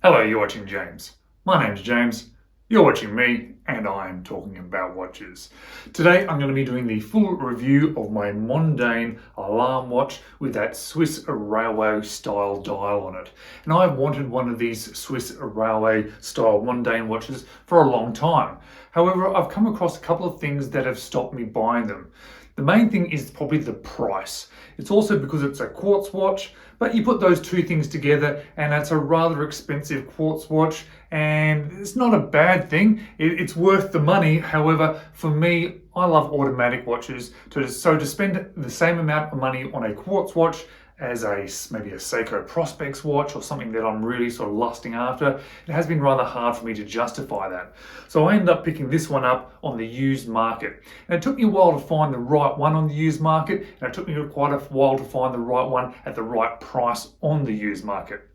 Hello, you're watching James. My name's James, you're watching me, and I'm talking about watches. Today I'm going to be doing the full review of my Mondaine Alarm watch with that Swiss railway style dial on it. And I've wanted one of these Swiss railway style Mondaine watches for a long time. However, I've come across a couple of things that have stopped me buying them. The main thing is probably the price. It's also because it's a quartz watch, but you put those two things together and it's a rather expensive quartz watch, and it's not a bad thing. It's worth the money. However, for me, I love automatic watches. So to spend the same amount of money on a quartz watch as maybe a Seiko Prospex watch or something that I'm really sort of lusting after, it has been rather hard for me to justify that. So I ended up picking this one up on the used market. And it took me a while to find the right one on the used market, and it took me quite a while to find the right one at the right price on the used market.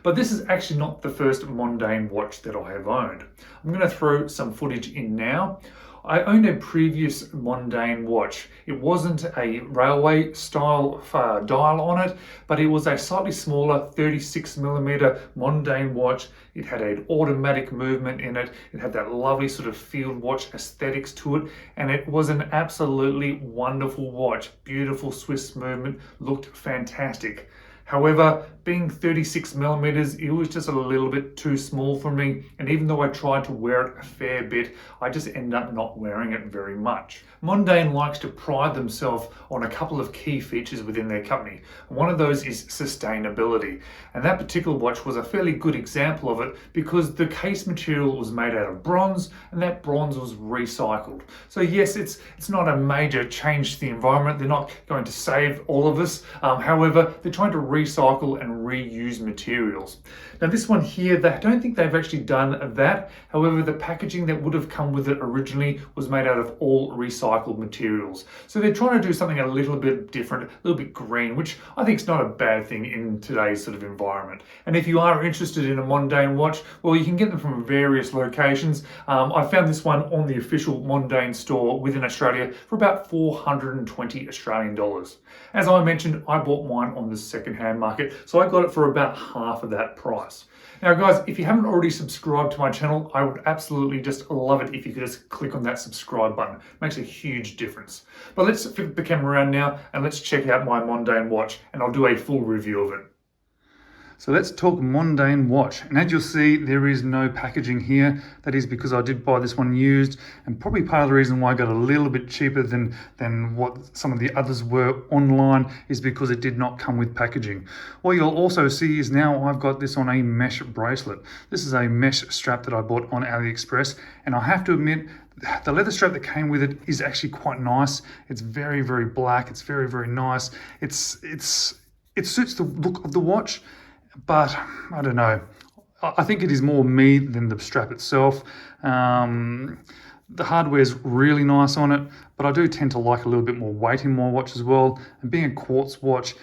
But this is actually not the first Mondaine watch that I have owned. I'm going to throw some footage in now. I owned a previous Mondaine watch. It wasn't a railway style dial on it, but it was a slightly smaller 36mm Mondaine watch. It had an automatic movement in it. It had that lovely sort of field watch aesthetics to it, and it was an absolutely wonderful watch. Beautiful Swiss movement, looked fantastic. However, being 36mm, it was just a little bit too small for me, and even though I tried to wear it a fair bit, I just ended up not wearing it very much. Mondaine likes to pride themselves on a couple of key features within their company. One of those is sustainability, and that particular watch was a fairly good example of it because the case material was made out of bronze, and that bronze was recycled. So yes, it's not a major change to the environment. They're not going to save all of us. However, they're trying to recycle and reuse materials. Now this one here, I don't think they've actually done that. However, the packaging that would have come with it originally was made out of all recycled materials. So they're trying to do something a little bit different, a little bit green, which I think is not a bad thing in today's sort of environment. And if you are interested in a Mondaine watch, well, you can get them from various locations. I found this one on the official Mondaine store within Australia for about 420 Australian dollars. As I mentioned, I bought mine on the second-hand market, so I got it for about half of that price. Now guys, if you haven't already subscribed to my channel, I would absolutely just love it if you could just click on that subscribe button. It makes a huge difference. But let's flip the camera around now and let's check out my Mondaine watch, and I'll do a full review of it. So let's talk Mondaine watch, and as you'll see, there is no packaging here. That is because I did buy this one used, and probably part of the reason why I got a little bit cheaper than what some of the others were online is because it did not come with packaging. What you'll also see is now I've got this on a mesh bracelet. This is a mesh strap that I bought on AliExpress, and I have to admit, the leather strap that came with it is actually quite nice. It's very, very black. It's very, very nice. It suits the look of the watch. But I don't know, I think it is more me than the strap itself. The hardware is really nice on it, but I do tend to like a little bit more weight in my watch as well. And being a quartz watch,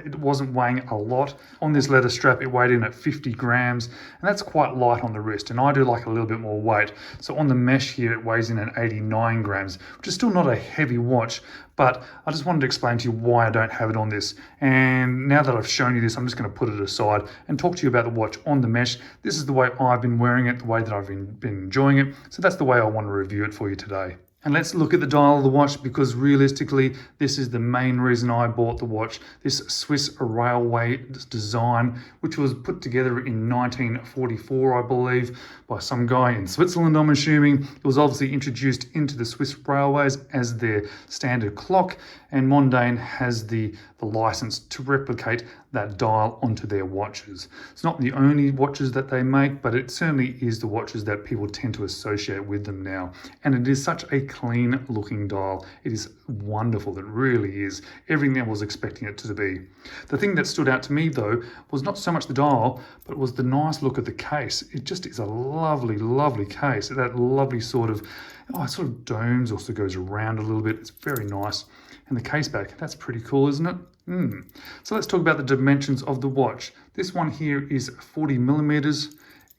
it wasn't weighing a lot. On this leather strap, it weighed in at 50 grams, and that's quite light on the wrist, and I do like a little bit more weight. So on the mesh here, it weighs in at 89 grams, which is still not a heavy watch, but I just wanted to explain to you why I don't have it on this. And now that I've shown you this, I'm just going to put it aside and talk to you about the watch on the mesh. This is the way I've been wearing it, the way that I've been enjoying it. So that's the way I want to review it for you today. And let's look at the dial of the watch, because realistically, this is the main reason I bought the watch. This Swiss railway design, which was put together in 1944, I believe, by some guy in Switzerland, I'm assuming. It was obviously introduced into the Swiss railways as their standard clock, and Mondaine has the license to replicate that dial onto their watches. It's not the only watches that they make, but it certainly is the watches that people tend to associate with them now. And it is such a clean looking dial. It is wonderful, it really is. Everything I was expecting it to be. The thing that stood out to me though was not so much the dial, but it was the nice look of the case. It just is a lovely, lovely case. That lovely sort of domes also goes around a little bit. It's very nice. And the case back, that's pretty cool, isn't it? So let's talk about the dimensions of the watch. This one here is 40 millimeters.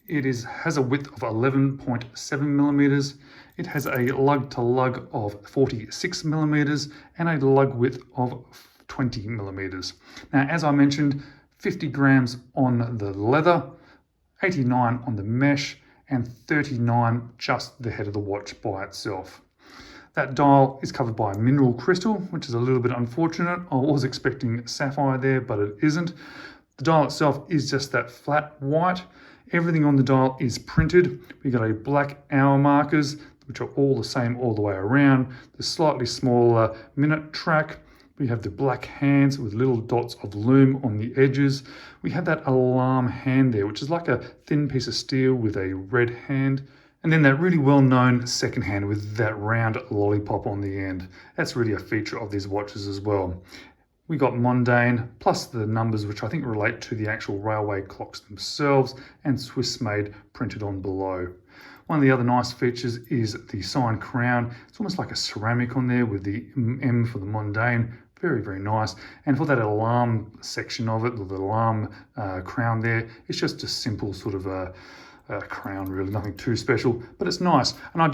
It has a width of 11.7 millimeters. It has a lug to lug of 46 millimeters and a lug width of 20 millimeters. Now, as I mentioned, 50 grams on the leather, 89 on the mesh, and 39 just the head of the watch by itself. That dial is covered by a mineral crystal, which is a little bit unfortunate. I was expecting sapphire there, but it isn't. The dial itself is just that flat white. Everything on the dial is printed. We've got a black hour markers, which are all the same all the way around. The slightly smaller minute track. We have the black hands with little dots of lume on the edges. We have that alarm hand there, which is like a thin piece of steel with a red hand. And then that really well-known second hand with that round lollipop on the end. That's really a feature of these watches as well. We got Mondaine, plus the numbers which I think relate to the actual railway clocks themselves, and Swiss made printed on below. One of the other nice features is the signed crown. It's almost like a ceramic on there with the M for the Mondaine. Very, very nice. And for that alarm section of it, or the alarm crown there, it's just a simple sort of a crown, really, nothing too special, but it's nice. And I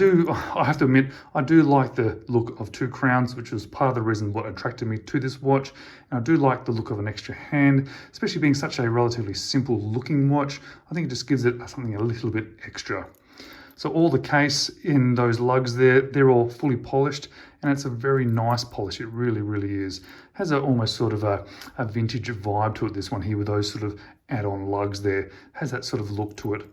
have to admit, I do like the look of two crowns, which was part of the reason what attracted me to this watch. And I do like the look of an extra hand, especially being such a relatively simple looking watch. I think it just gives it something a little bit extra. So all the case in those lugs there, they're all fully polished, and it's a very nice polish. It really, really is. Has a almost sort of a vintage vibe to it, this one here, with those sort of add-on lugs there. Has that sort of look to it.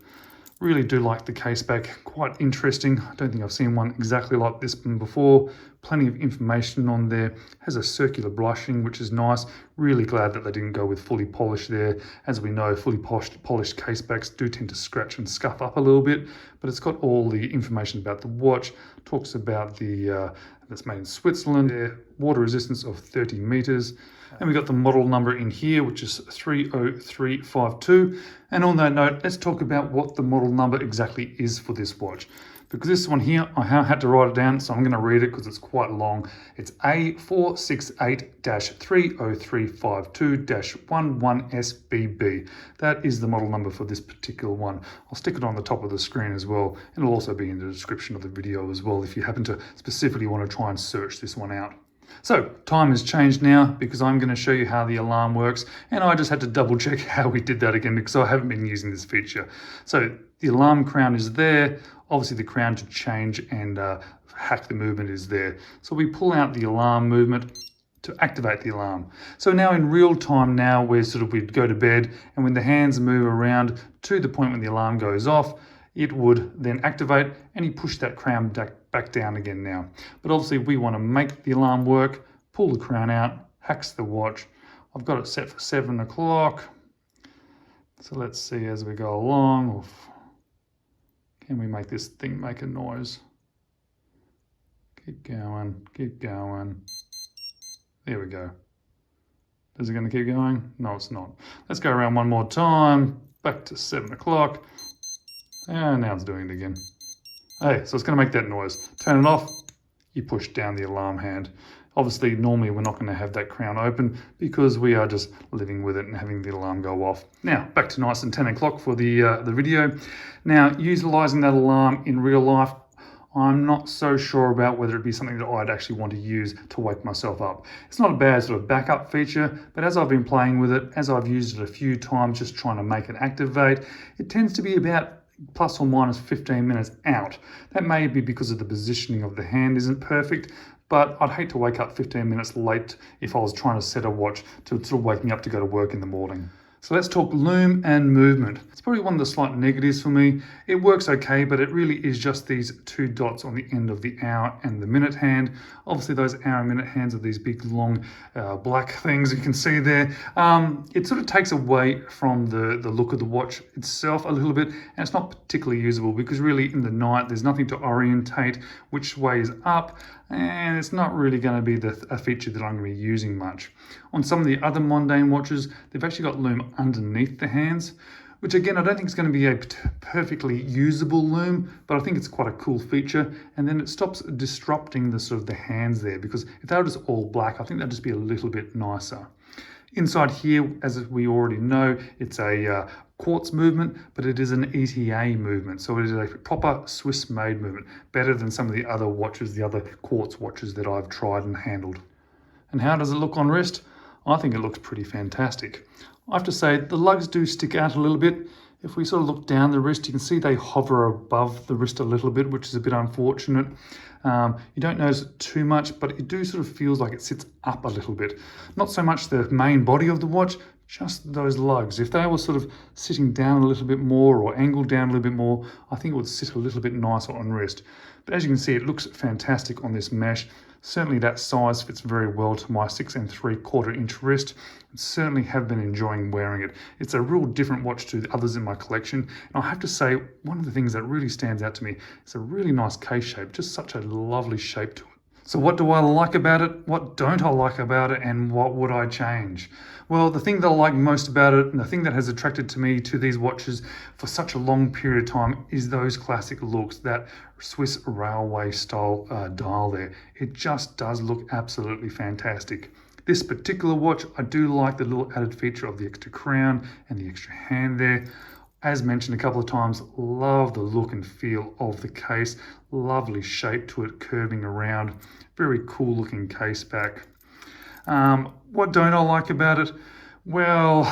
Really do like the case back, quite interesting. I don't think I've seen one exactly like this one before. Plenty of information on there. Has a circular brushing, which is nice. Really glad that they didn't go with fully polished there. As we know, fully polished case backs do tend to scratch and scuff up a little bit, but it's got all the information about the watch. Talks about the that's made in Switzerland. Water resistance of 30 meters. And we've got the model number in here, which is 30352. And on that note, let's talk about what the model number exactly is for this watch. Because this one here, I had to write it down, so I'm going to read it because it's quite long. It's A468.30352.11SBB. That is the model number for this particular one. I'll stick it on the top of the screen as well, and it'll also be in the description of the video as well if you happen to specifically want to try and search this one out. So time has changed now because I'm going to show you how the alarm works, and I just had to double check how we did that again because I haven't been using this feature. So the alarm crown is there. Obviously the crown to change and hack the movement is there. So we pull out the alarm movement to activate the alarm. So now in real time now we'd go to bed, and when the hands move around to the point when the alarm goes off, it would then activate and you push that crown back down again now. But obviously we want to make the alarm work, pull the crown out, hacks the watch. I've got it set for 7 o'clock. So let's see as we go along. Can we make this thing make a noise? Keep going, keep going. There we go. Is it going to keep going? No, it's not. Let's go around one more time. Back to 7 o'clock. And now it's doing it again. Hey, so it's going to make that noise. Turn it off, you push down the alarm hand. Obviously, normally we're not going to have that crown open because we are just living with it and having the alarm go off. Now, back to nice and 10 o'clock for the video. Now, utilizing that alarm in real life, I'm not so sure about whether it be something that I'd actually want to use to wake myself up. It's not a bad sort of backup feature, but as I've been playing with it, as I've used it a few times just trying to make it activate, it tends to be about plus or minus 15 minutes out. That may be because of the positioning of the hand isn't perfect, but I'd hate to wake up 15 minutes late if I was trying to set a watch to sort of waking up to go to work in the morning. So let's talk lume and movement. It's probably one of the slight negatives for me. It works okay, but it really is just these two dots on the end of the hour and the minute hand. Obviously those hour and minute hands are these big long black things you can see there. It sort of takes away from the look of the watch itself a little bit, and it's not particularly usable because really in the night there's nothing to orientate which way is up, and it's not really going to be a feature that I'm going to be using much. On some of the other Mondaine watches, they've actually got lume underneath the hands, which again, I don't think is going to be a perfectly usable lume, but I think it's quite a cool feature. And then it stops disrupting the sort of the hands there, because if they were just all black, I think that'd just be a little bit nicer. Inside here, as we already know, it's a quartz movement, but it is an ETA movement. So it is a proper Swiss made movement, better than some of the other watches, the other quartz watches that I've tried and handled. And how does it look on wrist? I think it looks pretty fantastic. I have to say the lugs do stick out a little bit. If we sort of look down the wrist, you can see they hover above the wrist a little bit, which is a bit unfortunate. You don't notice it too much, but it do sort of feels like it sits up a little bit. Not so much the main body of the watch, just those lugs. If they were sort of sitting down a little bit more or angled down a little bit more, I think it would sit a little bit nicer on wrist. But as you can see, it looks fantastic on this mesh. Certainly that size fits very well to my 6 3/4 inch wrist. I certainly have been enjoying wearing it. It's a real different watch to the others in my collection. And I have to say, one of the things that really stands out to me is a really nice case shape, just such a lovely shape to it. So what do I like about it? What don't I like about it? And what would I change? Well, the thing that I like most about it, and the thing that has attracted to me to these watches for such a long period of time, is those classic looks, that Swiss railway style dial there. It just does look absolutely fantastic. This particular watch, I do like the little added feature of the extra crown and the extra hand there. As mentioned a couple of times, love the look and feel of the case. Lovely shape to it, curving around. Very cool looking case back. What don't I like about it? Well,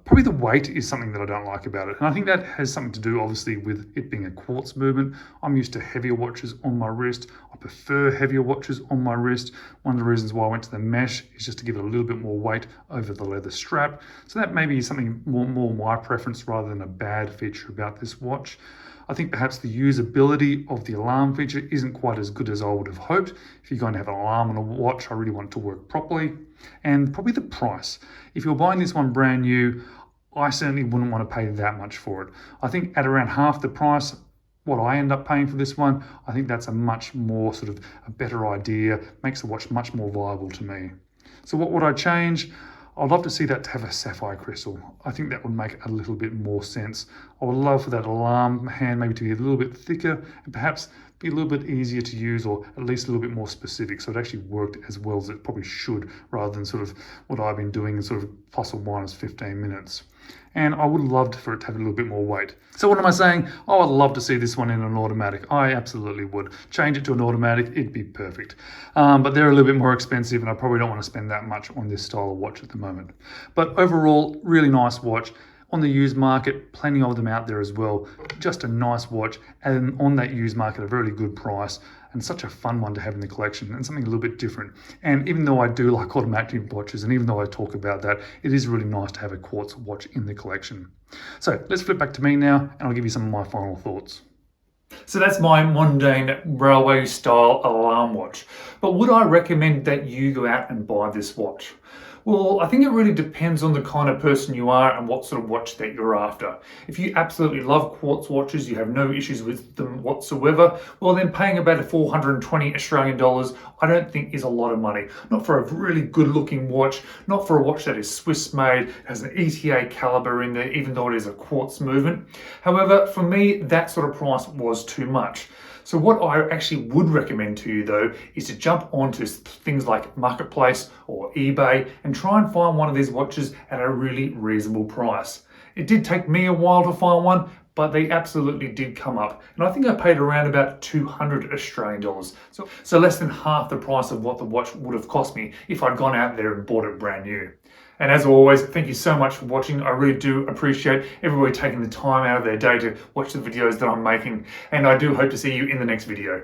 probably the weight is something that I don't like about it. And I think that has something to do, obviously, with it being a quartz movement. I'm used to heavier watches on my wrist. I prefer heavier watches on my wrist. One of the reasons why I went to the mesh is just to give it a little bit more weight over the leather strap. So that may be something more my preference rather than a bad feature about this watch. I think perhaps the usability of the alarm feature isn't quite as good as I would have hoped. If you're going to have an alarm on a watch, I really want it to work properly. And probably the price. If you're buying this one brand new, I certainly wouldn't want to pay that much for it. I think at around half the price, what I end up paying for this one, I think that's a much more sort of a better idea, makes the watch much more viable to me. So what would I change? I'd love to see that to have a sapphire crystal. I think that would make a little bit more sense. I would love for that alarm hand maybe to be a little bit thicker and perhaps be a little bit easier to use, or at least a little bit more specific, so it actually worked as well as it probably should, rather than sort of what I've been doing in sort of plus or minus 15 minutes. And I would love for it to have a little bit more weight. So what am I saying? Oh, I'd love to see this one in an automatic. I absolutely would. Change it to an automatic, it'd be perfect. But they're a little bit more expensive and I probably don't want to spend that much on this style of watch at the moment. But overall, really nice watch. On the used market, plenty of them out there as well. Just a nice watch, and on that used market, a very good price, and such a fun one to have in the collection, and something a little bit different. And even though I do like automatic watches, and even though I talk about that, it is really nice to have a quartz watch in the collection. So let's flip back to me now, and I'll give you some of my final thoughts. So that's my Mondaine railway style alarm watch. But would I recommend that you go out and buy this watch? Well, I think it really depends on the kind of person you are and what sort of watch that you're after. If you absolutely love quartz watches, you have no issues with them whatsoever, well then paying about 420 Australian dollars I don't think is a lot of money. Not for a really good looking watch, not for a watch that is Swiss made, has an ETA caliber in there, even though it is a quartz movement. However, for me, that sort of price was too much. So what I actually would recommend to you though is to jump onto things like Marketplace or eBay and try and find one of these watches at a really reasonable price. It did take me a while to find one, but they absolutely did come up. And I think I paid around about 200 Australian dollars. So less than half the price of what the watch would have cost me if I'd gone out there and bought it brand new. And as always, thank you so much for watching. I really do appreciate everybody taking the time out of their day to watch the videos that I'm making. And I do hope to see you in the next video.